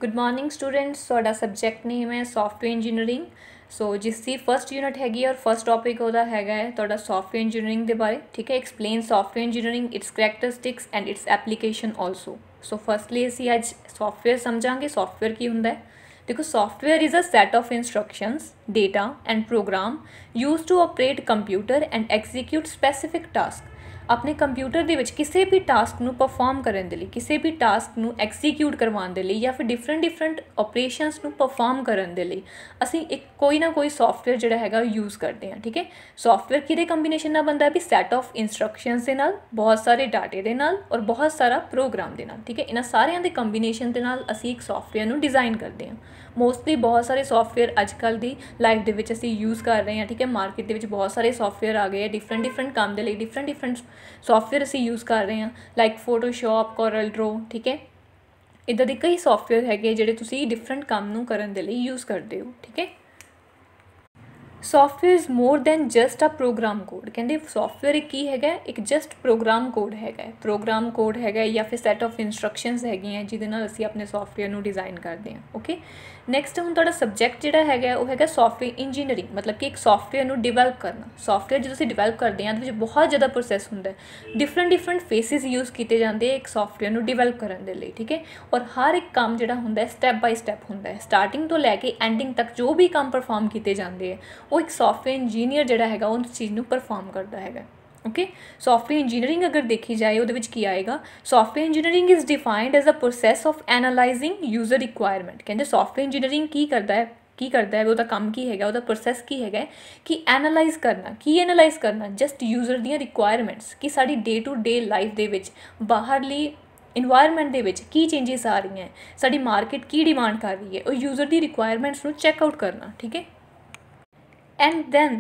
Good morning students. ਤੁਹਾਡਾ subject ਨੇਮ ਹੈ software engineering. ਸੋ ਜਿਸ ਦੀ ਫਸਟ ਯੂਨਿਟ ਹੈਗੀ ਔਰ ਫਸਟ ਟੌਪਿਕ ਉਹਦਾ ਹੈਗਾ ਹੈ ਤੁਹਾਡਾ ਸੌਫਟਵੇਅਰ ਇੰਜੀਨੀਅਰਿੰਗ ਦੇ ਬਾਰੇ। ਠੀਕ ਹੈ, explain software engineering, its characteristics and its application also. So firstly ਅਸੀਂ ਅੱਜ ਸੌਫਟਵੇਅਰ ਸਮਝਾਂਗੇ। ਸੌਫਟਵੇਅਰ ਕੀ ਹੁੰਦਾ ਹੈ? देखो, software is a set of instructions, data and program use to operate computer and execute specific task. अपने कंप्यूटर ਦੇ ਵਿੱਚ ਕਿਸੇ ਵੀ ਟਾਸਕ ਨੂੰ ਪਰਫਾਰਮ ਕਰਨ ਦੇ ਲਈ, ਕਿਸੇ ਵੀ ਟਾਸਕ ਨੂੰ ਐਗਜ਼ੀਕਿਊਟ ਕਰਵਾਉਣ ਦੇ ਲਈ ਜਾਂ ਫਿਰ ਡਿਫਰੈਂਟ ਆਪਰੇਸ਼ਨਸ ਨੂੰ ਪਰਫਾਰਮ ਕਰਨ ਦੇ ਲਈ ਅਸੀਂ ਇੱਕ ਕੋਈ ਨਾ ਕੋਈ ਸੌਫਟਵੇਅਰ ਜਿਹੜਾ ਹੈਗਾ ਯੂਜ਼ ਕਰਦੇ ਹਾਂ। ਠੀਕ ਹੈ, ਸੌਫਟਵੇਅਰ ਕਿਹਦੇ ਕੰਬੀਨੇਸ਼ਨ ਨਾਲ ਬਣਦਾ ਹੈ ਵੀ ਸੈਟ ਆਫ ਇੰਸਟਰਕਸ਼ਨਸ ਦੇ ਨਾਲ, ਬਹੁਤ ਸਾਰੇ ਡਾਟੇ ਦੇ ਨਾਲ ਔਰ ਬਹੁਤ ਸਾਰਾ ਪ੍ਰੋਗਰਾਮ ਦੇ ਨਾਲ। ਠੀਕ ਹੈ, ਇਹਨਾਂ ਸਾਰਿਆਂ ਦੇ ਕੰਬੀਨੇਸ਼ਨ ਦੇ ਨਾਲ ਅਸੀਂ ਇੱਕ ਸੌਫਟਵੇਅਰ ਨੂੰ ਡਿਜ਼ਾਈਨ ਕਰਦੇ ਹਾਂ। ਮੋਸਟਲੀ ਬਹੁਤ ਸਾਰੇ ਸੌਫਟਵੇਅਰ ਅੱਜ ਕੱਲ੍ਹ ਦੀ ਲਾਈਫ ਦੇ ਵਿੱਚ ਅਸੀਂ ਯੂਜ਼ ਕਰ ਰਹੇ ਹਾਂ। ਠੀਕ ਹੈ, ਮਾਰਕੀਟ ਦੇ ਵਿੱਚ ਬਹੁਤ ਸਾਰੇ ਸੌਫਟਵੇਅਰ ਆ ਗਏ ਆ ਡਿਫਰੈਂਟ ਕੰਮ ਦੇ ਲਈ। ਡਿਫਰੈਂਟ ਸੌਫਟਵੇਅਰ ਅਸੀਂ ਯੂਜ਼ ਕਰ ਰਹੇ ਹਾਂ ਲਾਈਕ ਫੋਟੋਸ਼ੋਪ, ਕੋਰਲ ਡਰੋ। ਠੀਕ ਹੈ, ਇੱਦਾਂ ਦੇ ਕਈ ਸੌਫਟਵੇਅਰ ਹੈਗੇ ਜਿਹੜੇ ਤੁਸੀਂ ਡਿਫਰੈਂਟ ਕੰਮ ਨੂੰ ਕਰਨ ਦੇ ਲਈ ਯੂਜ਼ ਕਰਦੇ ਹੋ। ਠੀਕ ਹੈ, software is more than just a program code. ਕਹਿੰਦੇ ਸੌਫਟਵੇਅਰ ਇੱਕ ਕੀ ਹੈਗਾ? ਇੱਕ ਜਸਟ ਪ੍ਰੋਗਰਾਮ ਕੋਡ ਹੈਗਾ। ਪ੍ਰੋਗਰਾਮ ਕੋਡ ਹੈਗਾ ਜਾਂ ਫਿਰ ਸੈਟ ਆਫ ਇੰਸਟਰਕਸ਼ਨਸ ਹੈਗੀਆਂ ਜਿਹਦੇ ਨਾਲ ਅਸੀਂ ਆਪਣੇ ਸੌਫਟਵੇਅਰ ਨੂੰ ਡਿਜ਼ਾਈਨ ਕਰਦੇ ਹਾਂ। ਓਕੇ, ਨੈਕਸਟ ਹੁਣ ਤੁਹਾਡਾ ਸਬਜੈਕਟ ਜਿਹੜਾ ਹੈਗਾ ਉਹ ਹੈਗਾ ਸੌਫਟਵੇਅਰ ਇੰਜੀਨੀਅਰਿੰਗ, ਮਤਲਬ ਕਿ ਇੱਕ ਸੌਫਟਵੇਅਰ ਨੂੰ ਡਿਵੈਲਪ ਕਰਨਾ। ਸੌਫਟਵੇਅਰ ਜਦੋਂ ਅਸੀਂ ਡਿਵੈਲਪ ਕਰਦੇ ਹਾਂ ਉਹਦੇ ਵਿੱਚ ਬਹੁਤ ਜ਼ਿਆਦਾ ਪ੍ਰੋਸੈਸ ਹੁੰਦਾ ਹੈ। ਡਿਫਰੈਂਟ ਫੇਸਿਸ ਯੂਜ਼ ਕੀਤੇ ਜਾਂਦੇ ਇੱਕ ਸੌਫਟਵੇਅਰ ਨੂੰ ਡਿਵੈਲਪ ਕਰਨ ਦੇ ਲਈ। ਠੀਕ ਹੈ, ਔਰ ਹਰ ਇੱਕ ਕੰਮ ਜਿਹੜਾ ਹੁੰਦਾ ਸਟੈਪ ਬਾਈ ਸਟੈਪ ਹੁੰਦਾ ਹੈ। ਸਟਾਰਟਿੰਗ ਤੋਂ ਲੈ ਕੇ ਐਂਡਿੰਗ ਤੱਕ ਜੋ ਵੀ ਕੰਮ ਪਰਫਾਰਮ ਕੀਤੇ ਜਾਂਦੇ ਹੈ ਉਹ ਇੱਕ ਸੌਫਟਵੇਅਰ ਇੰਜੀਨੀਅਰ ਜਿਹੜਾ ਹੈਗਾ ਉਹ ਉਸ ਚੀਜ਼ ਨੂੰ ਪਰਫਾਰਮ ਕਰਦਾ ਹੈਗਾ। ਓਕੇ, ਸੌਫਟਵੇਅਰ ਇੰਜੀਨੀਅਰਿੰਗ ਅਗਰ ਦੇਖੀ ਜਾਏ ਉਹਦੇ ਵਿੱਚ ਕੀ ਆਏਗਾ? Software engineering is defined as a process of analysing user requirement. ਕਹਿੰਦੇ ਸੌਫਟਵੇਅਰ ਇੰਜੀਨੀਅਰਿੰਗ ਕੀ ਕਰਦਾ ਹੈ ਉਹਦਾ ਕੰਮ ਕੀ ਹੈਗਾ, ਉਹਦਾ ਪ੍ਰੋਸੈਸ ਕੀ ਹੈਗਾ ਕਿ ਐਨਾਲਾਈਜ਼ ਕਰਨਾ। ਕੀ ਐਨਾਲਾਈਜ਼ ਕਰਨਾ? ਜਸਟ ਯੂਜ਼ਰ ਦੀਆਂ ਰਿਕੁਆਇਰਮੈਂਟਸ, ਕਿ ਸਾਡੀ ਡੇ ਟੂ ਡੇ ਲਾਈਫ ਦੇ ਵਿੱਚ ਬਾਹਰਲੀ ਇਨਵਾਇਰਮੈਂਟ ਦੇ ਵਿੱਚ ਕੀ ਚੇਂਜਿਸ ਆ ਰਹੀਆਂ, ਸਾਡੀ ਮਾਰਕੀਟ ਕੀ ਡਿਮਾਂਡ ਕਰ ਰਹੀ ਹੈ, ਉਹ ਯੂਜ਼ਰ ਦੀ ਰਿਕੁਆਇਰਮੈਂਟਸ ਨੂੰ ਚੈੱਕ ਆਊਟ ਕਰਨਾ। ਠੀਕ ਹੈ, and then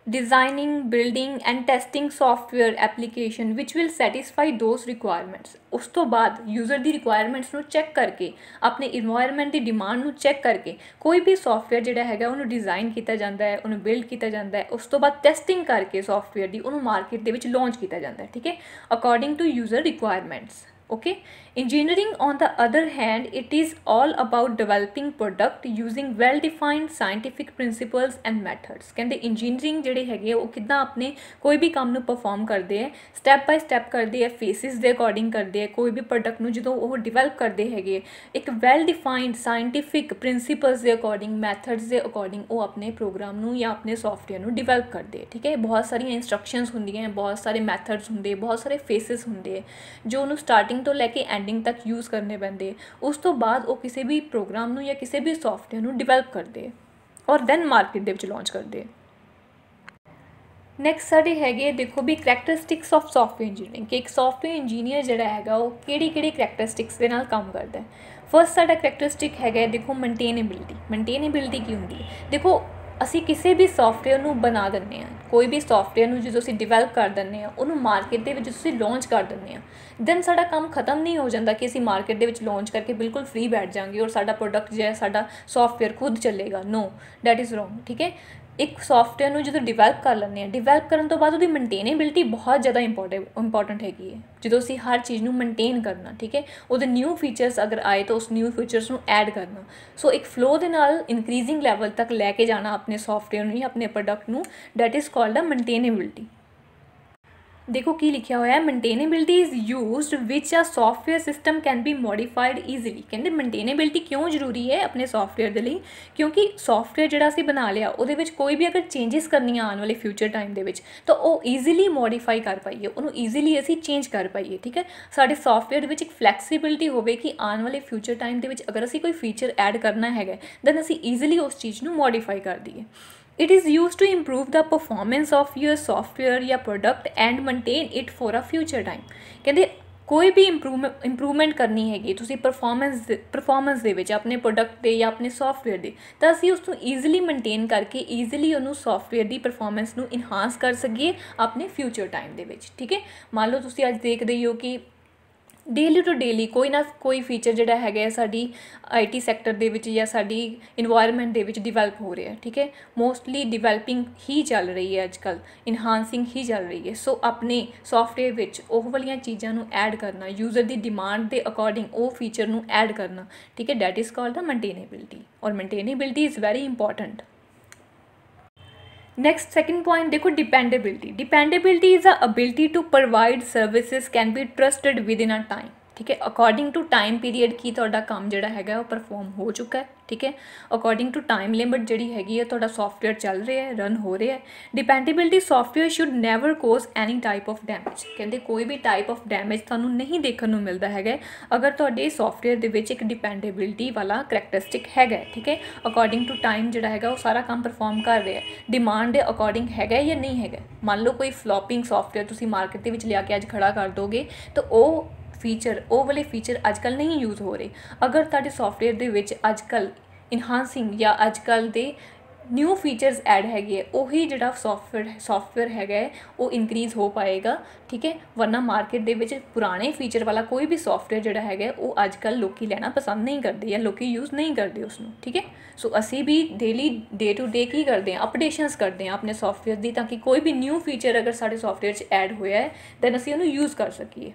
designing, building and testing software application which will satisfy those requirements। ਉਸ ਤੋਂ ਬਾਅਦ ਯੂਜ਼ਰ ਦੀ ਰਿਕੁਆਇਰਮੈਂਟਸ ਨੂੰ ਚੈੱਕ ਕਰਕੇ, ਆਪਣੇ ਇਨਵਾਇਰਮੈਂਟ ਦੀ ਡਿਮਾਂਡ ਨੂੰ ਚੈੱਕ ਕਰਕੇ ਕੋਈ ਵੀ ਸੌਫਟਵੇਅਰ ਜਿਹੜਾ ਹੈਗਾ ਉਹਨੂੰ ਡਿਜ਼ਾਈਨ ਕੀਤਾ ਜਾਂਦਾ ਹੈ, ਉਹਨੂੰ ਬਿਲਡ ਕੀਤਾ ਜਾਂਦਾ ਹੈ। ਉਸ ਤੋਂ ਬਾਅਦ ਟੈਸਟਿੰਗ ਕਰਕੇ ਸੌਫਟਵੇਅਰ ਦੀ ਉਹਨੂੰ ਮਾਰਕੀਟ ਦੇ ਵਿੱਚ ਲਾਂਚ ਕੀਤਾ ਜਾਂਦਾ ਹੈ। ਠੀਕ ਹੈ, according to user requirements. okay, engineering on the other hand, it is all about developing product using well defined scientific principles and methods। ਕਹਿੰਦੇ ਇੰਜੀਨੀਅਰਿੰਗ ਜਿਹੜੇ ਹੈਗੇ ਉਹ ਕਿੱਦਾਂ ਆਪਣੇ ਕੋਈ ਵੀ ਕੰਮ ਨੂੰ ਪਰਫਾਰਮ ਕਰਦੇ ਹੈ, ਸਟੈਪ ਬਾਈ ਸਟੈਪ ਕਰਦੇ ਹੈ, ਫੇਸਿਸ ਦੇ ਅਕੋਰਡਿੰਗ ਕਰਦੇ ਹੈ। ਕੋਈ ਵੀ ਪ੍ਰੋਡਕਟ ਨੂੰ ਜਦੋਂ ਉਹ ਡਿਵੈਲਪ ਕਰਦੇ ਹੈਗੇ ਇੱਕ ਵੈਲ ਡਿਫਾਈਨਡ ਸਾਇੰਟੀਫਿਕ ਪ੍ਰਿੰਸੀਪਲਸ ਦੇ ਅਕੋਰਡਿੰਗ, ਮੈਥਡਸ ਦੇ ਅਕੋਰਡਿੰਗ ਉਹ ਆਪਣੇ ਪ੍ਰੋਗਰਾਮ ਨੂੰ ਜਾਂ ਆਪਣੇ ਸੌਫਟਵੇਅਰ ਨੂੰ ਡਿਵੈਲਪ ਕਰਦੇ ਹੈ। ਠੀਕ ਹੈ, ਬਹੁਤ ਸਾਰੀਆਂ ਇੰਸਟਰਕਸ਼ਨਸ ਹੁੰਦੀਆਂ, ਬਹੁਤ ਸਾਰੇ ਮੈਥਡਸ ਹੁੰਦੇ, ਬਹੁਤ ਸਾਰੇ ਫੇਸਿਸ ਹੁੰਦੇ ਹੈ ਜੋ ਉਹਨੂੰ ਸਟਾਰਟਿੰਗ ਤੋਂ ਲੈ ਕੇ ਐਂਡਿੰਗ ਤੱਕ ਯੂਜ਼ ਕਰਨੇ ਪੈਂਦੇ। ਉਸ ਤੋਂ ਬਾਅਦ ਉਹ ਕਿਸੇ ਵੀ ਪ੍ਰੋਗਰਾਮ ਨੂੰ ਜਾਂ ਕਿਸੇ ਵੀ ਸੌਫਟਵੇਅਰ ਨੂੰ ਡਿਵੈਲਪ ਕਰਦੇ ਔਰ ਦੈਨ ਮਾਰਕੀਟ ਦੇ ਵਿੱਚ ਲਾਂਚ ਕਰਦੇ। ਨੈਕਸਟ ਸਾਡੇ ਹੈਗੇ ਦੇਖੋ ਵੀ ਕਰੈਕਟਰਿਸਟਿਕਸ ਆਫ ਸੌਫਟਵੇਅਰ ਇੰਜੀਨੀਅਰਿੰਗ, ਕਿ ਇੱਕ ਸੌਫਟਵੇਅਰ ਇੰਜੀਨੀਅਰ ਜਿਹੜਾ ਹੈਗਾ ਉਹ ਕਿਹੜੀ ਕਰੈਕਟਰਿਸਟਿਕਸ ਦੇ ਨਾਲ ਕੰਮ ਕਰਦਾ ਹੈ। ਫਸਟ ਸਾਡਾ ਕਰੈਕਟਰਿਸਟਿਕ ਹੈਗਾ ਦੇਖੋ ਮੇਨਟੇਨੇਬਿਲਿਟੀ। ਮੇਨਟੇਨੇਬਿਲਿਟੀ ਕੀ ਹੁੰਦੀ ਹੈ? ਦੇਖੋ ਅਸੀਂ ਕਿਸੇ ਵੀ ਸੌਫਟਵੇਅਰ ਨੂੰ ਬਣਾ ਦਿੰਦੇ ਹਾਂ, ਕੋਈ ਵੀ ਸੌਫਟਵੇਅਰ ਨੂੰ ਜਦੋਂ ਅਸੀਂ ਡਿਵੈਲਪ ਕਰ ਦਿੰਦੇ ਹਾਂ, ਉਹਨੂੰ ਮਾਰਕੀਟ ਦੇ ਵਿੱਚ ਅਸੀਂ ਲਾਂਚ ਕਰ ਦਿੰਦੇ ਹਾਂ, ਦੈਨ ਸਾਡਾ ਕੰਮ ਖਤਮ ਨਹੀਂ ਹੋ ਜਾਂਦਾ ਕਿ ਅਸੀਂ ਮਾਰਕੀਟ ਦੇ ਵਿੱਚ ਲਾਂਚ ਕਰਕੇ ਬਿਲਕੁਲ ਫ੍ਰੀ ਬੈਠ ਜਾਵਾਂਗੇ ਔਰ ਸਾਡਾ ਪ੍ਰੋਡਕਟ ਜਿਹੜਾ ਸਾਡਾ ਸੌਫਟਵੇਅਰ ਖੁਦ ਚੱਲੇਗਾ। ਨੋ, ਦੈਟ ਇਜ਼ ਰੋਂਗ। ਠੀਕ ਹੈ, ਇੱਕ ਸੌਫਟਵੇਅਰ ਨੂੰ ਜਦੋਂ ਡਿਵੈਲਪ ਕਰ ਲੈਂਦੇ ਹਾਂ, ਡਿਵੈਲਪ ਕਰਨ ਤੋਂ ਬਾਅਦ ਉਹਦੀ ਮੇਨਟੇਨੇਬਿਲਿਟੀ ਬਹੁਤ ਜ਼ਿਆਦਾ ਇੰਪੋਰਟੈਂਟ ਹੈਗੀ ਹੈ। ਜਦੋਂ ਅਸੀਂ ਹਰ ਚੀਜ਼ ਨੂੰ ਮੇਨਟੇਨ ਕਰਨਾ, ਠੀਕ ਹੈ, ਉਹਦੇ ਨਿਊ ਫੀਚਰਸ ਅਗਰ ਆਏ ਤਾਂ ਉਸ ਨਿਊ ਫੀਚਰਸ ਨੂੰ ਐਡ ਕਰਨਾ। ਸੋ ਇੱਕ ਫਲੋ ਦੇ ਨਾਲ ਇਨਕਰੀਜ਼ਿੰਗ ਲੈਵਲ ਤੱਕ ਲੈ ਕੇ ਜਾਣਾ ਆਪਣੇ ਸੌਫਟਵੇਅਰ ਨੂੰ ਜਾਂ ਆਪਣੇ ਪ੍ਰੋਡਕਟ ਨੂੰ, that is called a maintainability. देखो की लिखा हुआ है, maintainability is used which a software system can be modified easily. कहते मेनटेनेबिलिटी क्यों जरूरी है अपने सॉफ्टवेयर के लिए? क्योंकि सॉफ्टवेयर जो असी बना लिया वो कोई भी अगर चेंजिस करनी आने वाले फ्यूचर टाइम के तो वो ईजिली मॉडिफाई कर पाइए, उन्होंने ईजिली असी चेंज कर पाइए। ठीक है, साढ़े सॉफ्टवेयर में एक फ्लैक्सीबिलिटी हो कि आने वाले फ्यूचर टाइम के अगर असी कोई फीचर ऐड करना है दैन असी ईजिली उस चीज़ को मॉडिफाई कर दीए। It is used to improve the performance of your software या product and maintain it for a future time। कहते कोई भी इंप्रूवमेंट करनी हैगी तुसी परफॉर्मेंस दे विच अपने प्रोडक्ट दे या अपने सॉफ्टवेयर दे, तो असी उसको ईजिली मेनटेन करके ईजिली उन्होंने सॉफ्टवेयर की परफॉर्मेंस नू इनहांस कर सकीए अपने फ्यूचर टाइम दे विच। ठीक है, मान लो तुसी अज देखते हो कि ਡੇਲੀ ਟੂ ਡੇਲੀ ਕੋਈ ਨਾ ਕੋਈ ਫੀਚਰ ਜਿਹੜਾ ਹੈਗਾ ਸਾਡੀ IT ਸੈਕਟਰ ਦੇ ਵਿੱਚ ਜਾਂ ਸਾਡੀ ਇਨਵਾਇਰਮੈਂਟ ਦੇ ਵਿੱਚ ਡਿਵੈਲਪ ਹੋ ਰਿਹਾ, ਠੀਕ ਹੈ। ਮੋਸਟਲੀ ਡਿਵੈਲਪਿੰਗ ਹੀ ਚੱਲ ਰਹੀ ਹੈ ਅੱਜ ਕੱਲ੍ਹ, ਇਨਹਾਂਸਿੰਗ ਹੀ ਚੱਲ ਰਹੀ ਹੈ। ਸੋ ਆਪਣੇ ਸੋਫਟਵੇਅਰ ਵਿੱਚ ਉਹ ਵਾਲੀਆਂ ਚੀਜ਼ਾਂ ਨੂੰ ਐਡ ਕਰਨਾ, ਯੂਜ਼ਰ ਦੀ ਡਿਮਾਂਡ ਦੇ ਅਕੋਰਡਿੰਗ ਉਹ ਫੀਚਰ ਨੂੰ ਐਡ ਕਰਨਾ, ਠੀਕ ਹੈ, that is called the maintainability. ਔਰ maintainability is very important. Next second point देखो, dependability. Dependability is a ability to provide services can be trusted within a time, ठीक है। अकॉर्डिंग टू टाइम पीरीयड की तुहाडा काम जिहड़ा हैगा वो परफॉर्म हो चुका है, ठीक है। अकॉर्डिंग टू टाइम लिमिट जिहड़ी हैगी है तुहाडा सॉफ्टवेयर चल रहा है, रन हो रहा है। Dependability software should never cause any type of damage, कहते कोई भी टाइप ऑफ डैमेज तुहानूं नहीं देखने को मिलता है अगर तुहाडे सॉफ्टवेयर दे विच एक डिपेंडेबिलिटी वाला करैक्टरिस्टिक हैगा, ठीक है। अकॉर्डिंग टू टाइम जिहड़ा हैगा वो सारा काम परफॉर्म कर रहा है, डिमांड के अकॉर्डिंग हैगा या नहीं हैगा। मान लो कोई फ्लॉपिंग सॉफ्टवेयर तुसीं मार्केट दे विच लिया के अज खड़ा कर दोगे तो वो फीचर, वो वाले फीचर अजकल नहीं यूज़ हो रहे। अगर तुहाडे सॉफ्टवेयर दे विच अजकल इनहांसिंग या अजकल दे न्यू फीचर्स ऐड हैगे, उही जिहड़ा सॉफ्टवेयर हैगा वो इनक्रीज़ हो पाएगा, ठीक है। वरना मार्केट दे विच पुराने फीचर वाला कोई भी सॉफ्टवेयर जिहड़ा हैगा वो अजकल लोग लेना पसंद नहीं करते या लोग यूज़ नहीं करते उसनूं, ठीक है। सो असी भी डेली डे टू डे की करते हैं, अपडेशनस करते हैं अपने सॉफ्टवेयर की, ताकि कोई भी न्यू फीचर अगर साडे सॉफ्टवेयर च ऐड होया है दैन असीं उहनूं यूज़ कर सकीए।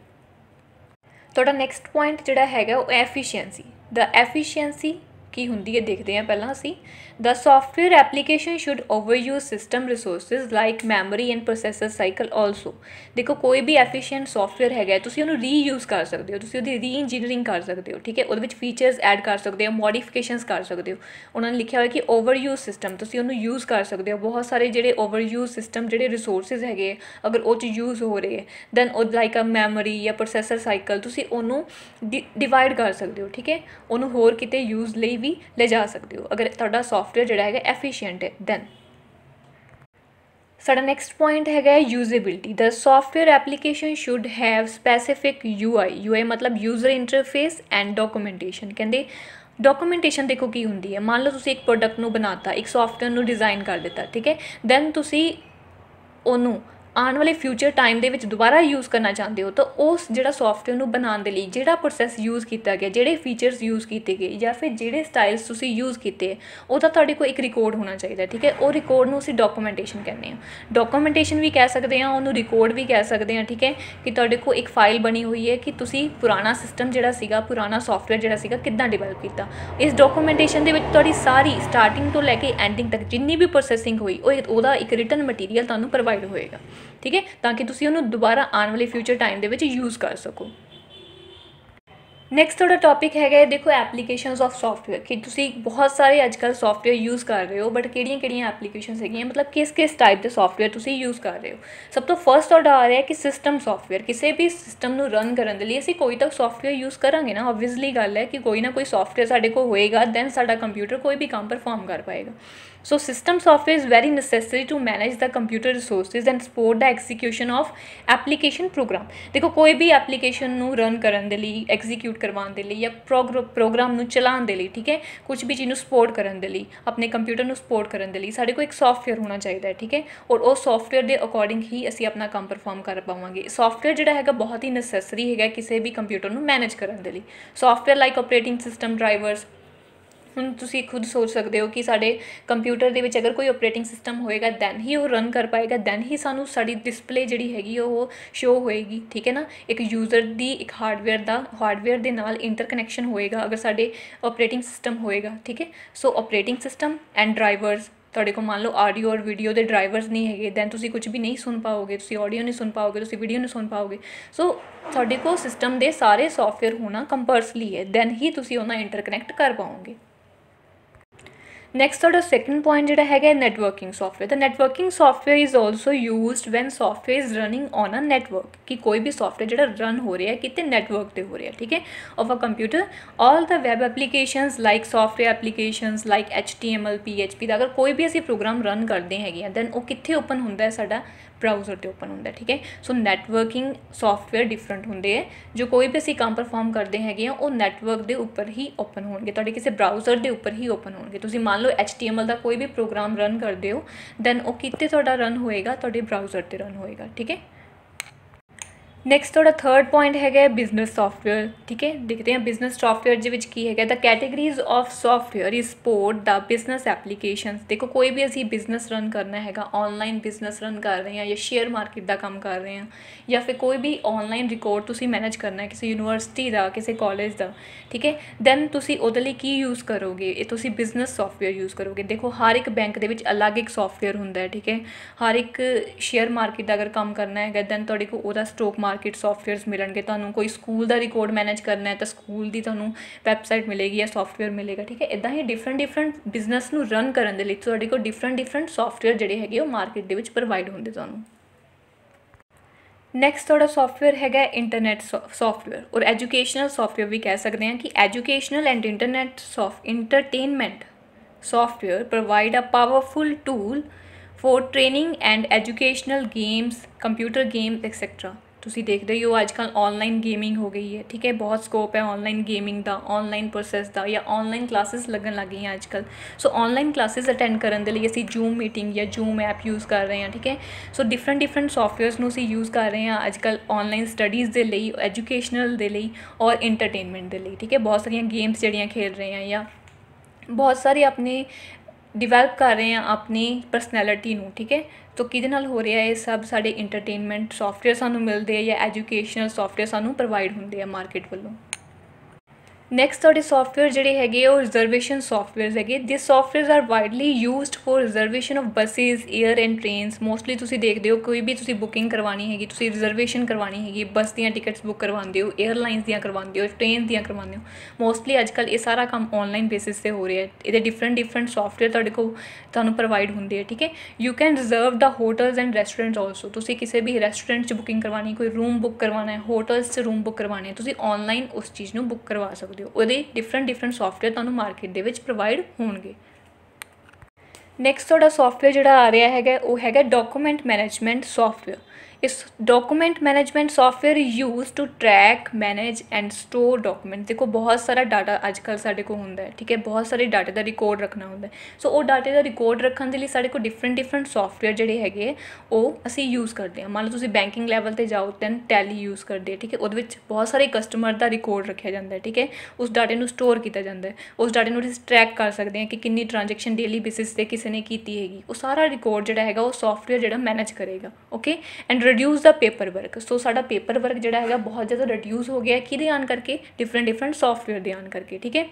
थोड़ा नैक्सट पॉइंट जिहड़ा हैगा वो एफिशिएंसी। द एफिशिएंसी की हुंदी है देखते हैं पहला असी। The software application should overuse system resources like memory and processor cycle also. देखो कोई भी एफिशिएंट सॉफ्टवेयर है तुसीं उहनूं रीयूज़ कर सकते हो, तुसीं उहदी री इंजीनियरिंग कर सकते हो, ठीक है। उहदे विच फीचर्स ऐड कर सकते हो, मॉडिफिकेशनस कर सकते हो। उन्होंने लिखा हुआ कि ओवरयूज सिस्टम, तुसीं उहनूं यूज़ कर सकते हो। बहुत सारे जिहड़े ओवरयूज सिस्टम जिहड़े रिसोर्सिज है अगर वो यूज़ हो रहे हैं दैन वो लाइक अ मैमोरी या प्रोसैसर साइकिल तुसीं उहनूं डिवाइड कर सकते हो, ठीक है। उहनूं होर किते यूज़ लई भी ले जा सकते हो अगर तुहाडा सॉफ्टवेयर जिहड़ा है एफिशिएंट है। दैन साडा नैक्सट पॉइंट है usability. The software application should have specific UI मतलब यूजर इंटरफेस एंड डॉक्यूमेंटेशन। कहते डॉक्यूमेंटेशन देखो की होंगी है, मान लो तुसीं एक प्रोडक्ट नूं बनाता, एक सॉफ्टवेयर नूं डिज़ाइन कर दिता, ठीक है। दैन तुसीं उहनूं आने वाले फ्यूचर टाइम दे विच दोबारा यूज़ करना चाहते हो तो उस जिहड़ा सॉफ्टवेयर नूं बनाने दे लई जिहड़ा प्रोसैस यूज़ किया गया, जिहड़े फीचर्स यूज़ किए गए या फिर जिहड़े स्टाइल्स तुसीं यूज़ किए उहदा तुहाडे कोल एक रिकॉर्ड होना चाहिए, ठीक है। वो रिकॉर्ड नूं असीं डॉक्यूमेंटेशन कहते हैं। डॉक्यूमेंटेशन भी कह सकते हैं, उहनूं रिकॉर्ड भी कह सकते हैं, ठीक है। कि तुहाडे कोल एक फाइल बनी हुई है कि तुसीं पुराना सिस्टम जिहड़ा सीगा, पुराना सॉफ्टवेयर जिहड़ा सीगा किद्दां डिवेलप कीता। इस डॉक्यूमेंटेशन दे विच तुहाडी सारी स्टार्टिंग तो लैके एंडिंग तक जिन्नी भी प्रोसैसिंग हुई उहदा एक रिटन मटीरियल तुहानूं प्रोवाइड होएगा, ठीक है, ताकि तुसीं उहनूं दोबारा आने वाले फ्यूचर टाइम दे विच यूज़ कर सको। नैक्सट थोड़ा टॉपिक है देखो एप्लीकेशनस ऑफ सॉफ्टवेयर कि तुसी बहुत सारे अजकल सॉफ्टवेयर यूज़ कर रहे हो बट किहड़ियां एप्लीकेशनस है मतलब किस टाइप के सॉफ्टवेयर तुसी यूज़ कर रहे हो। सब तो फर्स्ट तुहाडा आ रहा है कि सिस्टम सॉफ्टवेयर। किसी भी सिस्टम नूं रन करने लिए असीं कोई तो सॉफ्टवेयर यूज़ करांगे ना, ऑब्वियसली गल है कि कोई ना कोई सॉफ्टवेयर साडे कोल होएगा दैन साडा कंप्यूटर कोई भी काम परफॉर्म कर पाएगा। So system software is very necessary to manage the computer resources and support the execution of application program. देखो कोई भी एप्लीकेशन नूं रन करने दे लई, एग्जीक्यूट करवाने दे लई या प्रोग्राम नूं चलाउण दे लई, ठीक है, कुछ भी चीज़ नूं सपोर्ट करने दे लई, अपने कंप्यूटर नूं सपोर्ट करने दे लई साडे कोल एक सॉफ्टवेयर होना चाहिए, ठीक है। और उस सॉफ्टवेयर के अकॉर्डिंग ही असीं अपना काम परफॉर्म कर पावांगे। सॉफ्टवेयर जिहड़ा हैगा बहुत ही नेसेसरी है किसी भी कंप्यूटर नूं मैनेज करने दे लई। Software like operating system, drivers. हुण तुसीं खुद सोच सकते हो कि साडे कंप्यूटर दे विच अगर कोई ऑपरेटिंग सिस्टम होएगा दैन ही वो रन कर पाएगा, दैन ही सानूं साडी डिस्पले जिहड़ी हैगी वो शो होएगी, ठीक है ना। एक यूज़र दी एक हार्डवेयर दे नाल इंटरकनैक्शन होएगा अगर साडे ऑपरेटिंग सिस्टम होएगा, ठीक है। सो ऑपरेटिंग सिस्टम एंड ड्राइवर्स तुहाडे को मान लो ऑडियो और वीडियो के ड्राइवर्स नहीं है दैन तुसीं कुछ भी नहीं सुन पाओगे, तुसीं ऑडियो नहीं सुन पाओगे, तुसीं वीडियो नहीं सुन पाओगे। सो तुहाडे को सिस्टम के सारे सॉफ्टवेयर होना कंपलसरी है दैन ही तुसीं उहनां इंटरकनैक्ट कर पाओगे। नैक्सट थोड़ा सैकेंड पॉइंट जो है networking software. The networking software is also used when software is running on a network कि कोई भी सॉफ्टवेयर जो रन हो रहा है कितने नैटवर्क पर हो रहा है, ठीक है, of a computer. All the web applications like software applications like HTML PHP का अगर कोई भी असी प्रोग्राम रन करते हैं दैन वो कितने ओपन होंदा है, साडा ब्राउज़र पर ओपन होंदा है, ठीक है। सो नैटवर्किंग सॉफ्टवेयर डिफरेंट होंगे है जो कोई भी असी काम परफॉर्म करते हैं वो नैटवर्क के उपर ही ओपन होंगे, तुहाडे किसी ब्राउज़र के उपर ही ओपन होंगे। तुसीं मान लो HTML का कोई भी प्रोग्राम रन करते हो दैन वो कित्ते तुहाडा रन होएगा, तुहाडे ब्राउज़र पर रन होएगा, ठीक है। ਨੈਕਸਟ ਤੁਹਾਡਾ ਥਰਡ ਪੁਆਇੰਟ ਹੈਗਾ ਬਿਜ਼ਨਸ ਸੌਫਟਵੇਅਰ। ਠੀਕ ਹੈ, ਦੇਖਦੇ ਹਾਂ ਬਿਜ਼ਨਸ ਸੌਫਟਵੇਅਰ ਦੇ ਵਿੱਚ ਕੀ ਹੈਗਾ। The categories of software is support the business applications. ਦੇਖੋ ਕੋਈ ਵੀ ਅਸੀਂ ਬਿਜ਼ਨਸ ਰਨ ਕਰਨਾ ਹੈਗਾ, ਔਨਲਾਈਨ ਬਿਜ਼ਨਸ ਰਨ ਕਰ ਰਹੇ ਹਾਂ ਜਾਂ ਸ਼ੇਅਰ ਮਾਰਕੀਟ ਦਾ ਕੰਮ ਕਰ ਰਹੇ ਹਾਂ ਜਾਂ ਫਿਰ ਕੋਈ ਵੀ ਔਨਲਾਈਨ ਰਿਕਾਰਡ ਤੁਸੀਂ ਮੈਨੇਜ ਕਰਨਾ ਹੈ ਕਿਸੇ ਯੂਨੀਵਰਸਿਟੀ ਦਾ, ਕਿਸੇ ਕਾਲਜ ਦਾ, ਠੀਕ ਹੈ, ਦੈਨ ਤੁਸੀਂ ਉਹਦੇ ਲਈ ਕੀ ਯੂਜ਼ ਕਰੋਗੇ, ਇਹ ਤੁਸੀਂ ਬਿਜ਼ਨਸ ਸੌਫਟਵੇਅਰ ਯੂਜ਼ ਕਰੋਗੇ। ਦੇਖੋ ਹਰ ਇੱਕ ਬੈਂਕ ਦੇ ਵਿੱਚ ਅਲੱਗ ਇੱਕ ਸੌਫਟਵੇਅਰ ਹੁੰਦਾ ਹੈ, ਠੀਕ ਹੈ, ਹਰ ਇੱਕ ਸ਼ੇਅਰ ਮਾਰਕੀਟ ਦਾ ਅਗਰ ਕੰਮ ਕਰਨਾ ਹੈਗਾ ਦੈਨ ਤੁਹਾਡੇ ਕੋਲ ਉਹਦਾ ਸਟੋਕ ਮਾਰਕੀਟ ਸੌਫਟਵੇਅਰਸ ਮਿਲਣਗੇ। ਤੁਹਾਨੂੰ ਕੋਈ ਸਕੂਲ ਦਾ ਰਿਕਾਰਡ ਮੈਨੇਜ ਕਰਨਾ ਹੈ ਤਾਂ ਸਕੂਲ ਦੀ ਤੁਹਾਨੂੰ ਵੈਬਸਾਈਟ ਮਿਲੇਗੀ ਜਾਂ ਸੌਫਟਵੇਅਰ ਮਿਲੇਗਾ। ਠੀਕ ਹੈ, ਇੱਦਾਂ ਹੀ ਡਿਫਰੈਂਟ ਬਿਜ਼ਨਸ ਨੂੰ ਰਨ ਕਰਨ ਦੇ ਲਈ ਤੁਹਾਡੇ ਕੋਲ ਡਿਫਰੈਂਟ ਸੌਫਟਵੇਅਰ ਜਿਹੜੇ ਹੈਗੇ ਉਹ ਮਾਰਕੀਟ ਦੇ ਵਿੱਚ ਪ੍ਰੋਵਾਈਡ ਹੁੰਦੇ ਤੁਹਾਨੂੰ। ਨੈਕਸਟ ਤੁਹਾਡਾ ਸੌਫਟਵੇਅਰ ਹੈਗਾ ਇੰਟਰਨੈਟ ਸੌਫਟਵੇਅਰ ਔਰ ਐਜੂਕੇਸ਼ਨਲ ਸੌਫਟਵੇਅਰ ਵੀ ਕਹਿ ਸਕਦੇ ਹਾਂ ਕਿ educational and entertainment software provide a powerful tool for training and educational games, computer games etc. ਤੁਸੀਂ ਦੇਖਦੇ ਹੀ ਹੋ ਅੱਜ ਕੱਲ੍ਹ ਔਨਲਾਈਨ ਗੇਮਿੰਗ ਹੋ ਗਈ ਹੈ। ਠੀਕ ਹੈ, ਬਹੁਤ ਸਕੋਪ ਹੈ ਔਨਲਾਈਨ ਗੇਮਿੰਗ ਦਾ, ਔਨਲਾਈਨ ਪ੍ਰੋਸੈਸ ਦਾ, ਜਾਂ ਔਨਲਾਈਨ ਕਲਾਸਿਸ ਲੱਗਣ ਲੱਗ ਗਈਆਂ ਅੱਜ ਕੱਲ੍ਹ। ਸੋ ਔਨਲਾਈਨ ਕਲਾਸਿਸ ਅਟੈਂਡ ਕਰਨ ਦੇ ਲਈ ਅਸੀਂ ਜੂਮ ਮੀਟਿੰਗ ਜਾਂ ਜੂਮ ਐਪ ਯੂਜ਼ ਕਰ ਰਹੇ ਹਾਂ। ਠੀਕ ਹੈ, ਸੋ ਡਿਫਰੈਂਟ ਸੌਫਟਵੇਅਰਸ ਨੂੰ ਅਸੀਂ ਯੂਜ਼ ਕਰ ਰਹੇ ਹਾਂ ਅੱਜ ਕੱਲ੍ਹ ਔਨਲਾਈਨ ਸਟੱਡੀਜ਼ ਦੇ ਲਈ, ਐਜੂਕੇਸ਼ਨਲ ਦੇ ਲਈ ਔਰ ਇੰਟਰਟੇਨਮੈਂਟ ਦੇ ਲਈ। ਠੀਕ ਹੈ, ਬਹੁਤ ਸਾਰੀਆਂ ਗੇਮਸ ਜਿਹੜੀਆਂ ਖੇਡ ਰਹੇ ਹਾਂ ਜਾਂ ਬਹੁਤ ਸਾਰੇ ਆਪਣੇ ਡਿਵੈਲਪ ਕਰ ਰਹੇ ਹਾਂ ਆਪਣੀ ਪਰਸਨੈਲਿਟੀ ਨੂੰ। ਠੀਕ ਹੈ, ਤਾਂ ਕਿਹਦੇ ਨਾਲ ਹੋ ਰਿਹਾ ਇਹ ਸਭ? ਸਾਡੇ ਇੰਟਰਟੇਨਮੈਂਟ ਸੌਫਟਵੇਅਰ ਸਾਨੂੰ ਮਿਲਦੇ ਆ ਜਾਂ ਐਜੂਕੇਸ਼ਨਲ ਸੌਫਟਵੇਅਰ ਸਾਨੂੰ ਪ੍ਰੋਵਾਈਡ ਹੁੰਦੇ ਆ ਮਾਰਕੀਟ ਵੱਲੋਂ। ਨੈਕਸਟ ਤੁਹਾਡੇ ਸੌਫਟਵੇਅਰ ਜਿਹੜੇ ਹੈਗੇ ਉਹ ਰਿਜ਼ਰਵੇਸ਼ਨ ਸੌਫਟਵੇਅਰਸ ਹੈਗੇ। This softwares are widely used for reservation of buses, air and trains. Mostly ਤੁਸੀਂ ਦੇਖਦੇ ਹੋ ਕੋਈ ਵੀ ਤੁਸੀਂ ਬੁਕਿੰਗ ਕਰਵਾਉਣੀ ਹੈਗੀ, ਤੁਸੀਂ ਰਿਜ਼ਰਵੇਸ਼ਨ ਕਰਵਾਉਣੀ ਹੈਗੀ, ਬੱਸ ਦੀਆਂ ਟਿਕਟਸ ਬੁੱਕ ਕਰਵਾਉਂਦੇ ਹੋ, ਏਅਰਲਾਈਨਸ ਦੀਆਂ ਕਰਵਾਉਂਦੇ ਹੋ, ਟ੍ਰੇਨ ਦੀਆਂ ਕਰਵਾਉਂਦੇ ਹੋ। ਮੋਸਟਲੀ ਅੱਜ ਕੱਲ੍ਹ ਇਹ ਸਾਰਾ ਕੰਮ ਔਨਲਾਈਨ ਬੇਸਿਸ 'ਤੇ ਹੋ ਰਿਹਾ। ਇਹਦੇ ਡਿਫਰੈਂਟ ਸੌਫਟਵੇਅਰ ਤੁਹਾਡੇ ਕੋਲ ਤੁਹਾਨੂੰ ਪ੍ਰੋਵਾਈਡ ਹੁੰਦੇ ਆ। ਠੀਕ ਹੈ, you can reserve the hotels and restaurants also. ਤੁਸੀਂ ਕਿਸੇ ਵੀ ਰੈਸਟੋਰੈਂਟ 'ਚ ਬੁਕਿੰਗ ਕਰਵਾਉਣੀ, ਕੋਈ ਰੂਮ ਬੁੱਕ ਕਰਵਾਉਣਾ ਹੈ, ਹੋਟਲਸ 'ਚ ਰੂਮ ਬੁੱਕ ਕਰਵਾਉਣੇ, ਤੁਸੀਂ ਔਨਲਾਈਨ ਉਸ ਚੀਜ਼ ਨੂੰ ਬੁੱਕ ਕਰਵਾ ਸਕਦੇ ਹੋ। ਉਹਦੇ ਡਿਫਰੈਂਟ ਸੌਫਟਵੇਅਰ ਤੁਹਾਨੂੰ ਮਾਰਕੀਟ ਦੇ ਵਿੱਚ ਪ੍ਰੋਵਾਈਡ ਹੋਣਗੇ। ਨੈਕਸਟ ਤੁਹਾਡਾ ਸੌਫਟਵੇਅਰ ਜਿਹੜਾ ਆ ਰਿਹਾ ਹੈਗਾ ਉਹ ਹੈਗਾ ਡਾਕੂਮੈਂਟ ਮੈਨੇਜਮੈਂਟ ਸੌਫਟਵੇਅਰ। ਇਸ document management software use to track, manage and store document. ਦੇਖੋ ਬਹੁਤ ਸਾਰਾ ਡਾਟਾ ਅੱਜ ਕੱਲ੍ਹ ਸਾਡੇ ਕੋਲ ਹੁੰਦਾ ਹੈ। ਠੀਕ ਹੈ, ਬਹੁਤ ਸਾਰੇ ਡਾਟੇ ਦਾ ਰਿਕਾਰਡ ਰੱਖਣਾ ਹੁੰਦਾ। ਸੋ ਉਹ ਡਾਟੇ ਦਾ ਰਿਕਾਰਡ ਰੱਖਣ ਦੇ ਲਈ ਸਾਡੇ ਕੋਲ ਡਿਫਰੈਂਟ ਸੌਫਟਵੇਅਰ ਜਿਹੜੇ ਹੈਗੇ ਉਹ ਅਸੀਂ ਯੂਜ਼ ਕਰਦੇ ਹਾਂ। ਮੰਨ ਲਓ ਤੁਸੀਂ ਬੈਂਕਿੰਗ ਲੈਵਲ 'ਤੇ ਜਾਓ ਦੈਨ ਟੈਲੀ ਯੂਜ਼ ਕਰਦੇ। ਠੀਕ ਹੈ, ਉਹਦੇ ਵਿੱਚ ਬਹੁਤ ਸਾਰੇ ਕਸਟਮਰ ਦਾ ਰਿਕਾਰਡ ਰੱਖਿਆ ਜਾਂਦਾ। ਠੀਕ ਹੈ, ਉਸ ਡਾਟੇ ਨੂੰ ਸਟੋਰ ਕੀਤਾ ਜਾਂਦਾ। ਉਸ ਡਾਟੇ ਨੂੰ ਅਸੀਂ ਟਰੈਕ ਕਰ ਸਕਦੇ ਹਾਂ ਕਿ ਕਿੰਨੀ ਟ੍ਰਾਂਜੈਕਸ਼ਨ ਡੇਲੀ ਬੇਸਿਸ 'ਤੇ ਕਿਸੇ ਨੇ ਕੀਤੀ ਹੈਗੀ। ਉਹ ਸਾਰਾ ਰਿਕਾਰਡ ਜਿਹੜਾ ਹੈਗਾ ਉਹ ਸੌਫਟਵੇਅਰ ਜਿਹੜਾ ਮੈਨੇਜ ਕਰੇਗਾ। Okay, and reduce the paper work. So ਸਾਡਾ ਪੇਪਰ ਵਰਕ ਜਿਹੜਾ ਹੈਗਾ ਬਹੁਤ ਜ਼ਿਆਦਾ ਰਿਡਿਊਸ ਹੋ ਗਿਆ। ਕਿਹਦੇ ਆਉਣ ਕਰਕੇ? ਡਿਫਰੈਂਟ ਸੌਫਟਵੇਅਰ ਦੇ ਆਉਣ ਕਰਕੇ। ਠੀਕ ਹੈ,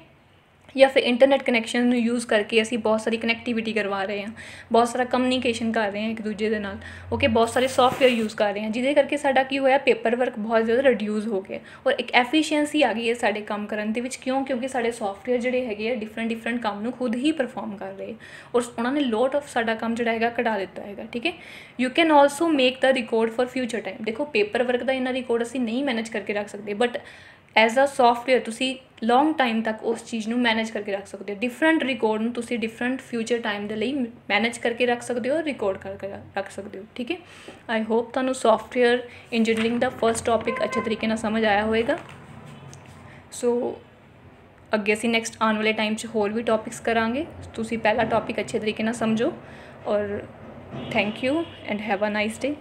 ਜਾਂ ਫਿਰ ਇੰਟਰਨੈਟ ਕਨੈਕਸ਼ਨ ਨੂੰ ਯੂਜ਼ ਕਰਕੇ ਅਸੀਂ ਬਹੁਤ ਸਾਰੀ ਕਨੈਕਟੀਵਿਟੀ ਕਰਵਾ ਰਹੇ ਹਾਂ, ਬਹੁਤ ਸਾਰਾ ਕਮਿਊਨੀਕੇਸ਼ਨ ਕਰ ਰਹੇ ਹਾਂ ਇੱਕ ਦੂਜੇ ਦੇ ਨਾਲ। ਓਕੇ, ਬਹੁਤ ਸਾਰੇ ਸੌਫਟਵੇਅਰ ਯੂਜ਼ ਕਰ ਰਹੇ ਹਾਂ ਜਿਹਦੇ ਕਰਕੇ ਸਾਡਾ ਕੀ ਹੋਇਆ? ਪੇਪਰ ਵਰਕ ਬਹੁਤ ਜ਼ਿਆਦਾ ਰਿਡਿਊਸ ਹੋ ਗਿਆ ਔਰ ਇੱਕ ਐਫੀਸ਼ੀਐਂਸੀ ਆ ਗਈ ਹੈ ਸਾਡੇ ਕੰਮ ਕਰਨ ਦੇ ਵਿੱਚ। ਕਿਉਂਕਿ ਸਾਡੇ ਸੌਫਟਵੇਅਰ ਜਿਹੜੇ ਹੈਗੇ ਆ ਡਿਫਰੈਂਟ ਕੰਮ ਨੂੰ ਖੁਦ ਹੀ ਪਰਫੋਰਮ ਕਰ ਰਹੇ ਔਰ ਉਹਨਾਂ ਨੇ ਲੋਟ ਆਫ ਸਾਡਾ ਕੰਮ ਜਿਹੜਾ ਹੈਗਾ ਕਢਾ ਦਿੱਤਾ ਹੈਗਾ। ਠੀਕ ਹੈ, you can also make the record for future time. ਦੇਖੋ ਪੇਪਰ ਵਰਕ ਦਾ ਇੰਨਾ ਰਿਕਾਰਡ ਅਸੀਂ ਨਹੀਂ ਮੈਨੇਜ ਕਰਕੇ ਰੱਖ ਸਕਦੇ, ਬਟ ਐਜ਼ ਅ ਸੌਫਟਵੇਅਰ ਤੁਸੀਂ ਲੌਂਗ ਟਾਈਮ ਤੱਕ ਉਸ ਚੀਜ਼ ਨੂੰ ਮੈਨੇਜ ਕਰਕੇ ਰੱਖ ਸਕਦੇ ਹੋ। ਡਿਫਰੈਂਟ ਰਿਕਾਰਡ ਨੂੰ ਤੁਸੀਂ ਡਿਫਰੈਂਟ ਫਿਊਚਰ ਟਾਈਮ ਦੇ ਲਈ ਮੈਨੇਜ ਕਰਕੇ ਰੱਖ ਸਕਦੇ ਹੋ, ਰਿਕਾਰਡ ਕਰਕੇ ਰੱਖ ਸਕਦੇ ਹੋ। ਠੀਕ ਹੈ, ਆਈ ਹੋਪ ਤੁਹਾਨੂੰ ਸੌਫਟਵੇਅਰ ਇੰਜੀਨੀਅਰਿੰਗ ਦਾ ਫਸਟ ਟੌਪਿਕ ਅੱਛੇ ਤਰੀਕੇ ਨਾਲ ਸਮਝ ਆਇਆ ਹੋਵੇਗਾ। ਸੋ ਅੱਗੇ ਅਸੀਂ ਨੈਕਸਟ ਆਉਣ ਵਾਲੇ ਟਾਈਮ 'ਚ ਹੋਰ ਵੀ ਟੌਪਿਕਸ ਕਰਾਂਗੇ। ਤੁਸੀਂ ਪਹਿਲਾ ਟੌਪਿਕ ਅੱਛੇ ਤਰੀਕੇ ਨਾਲ ਸਮਝੋ ਔਰ thank you and have a nice day.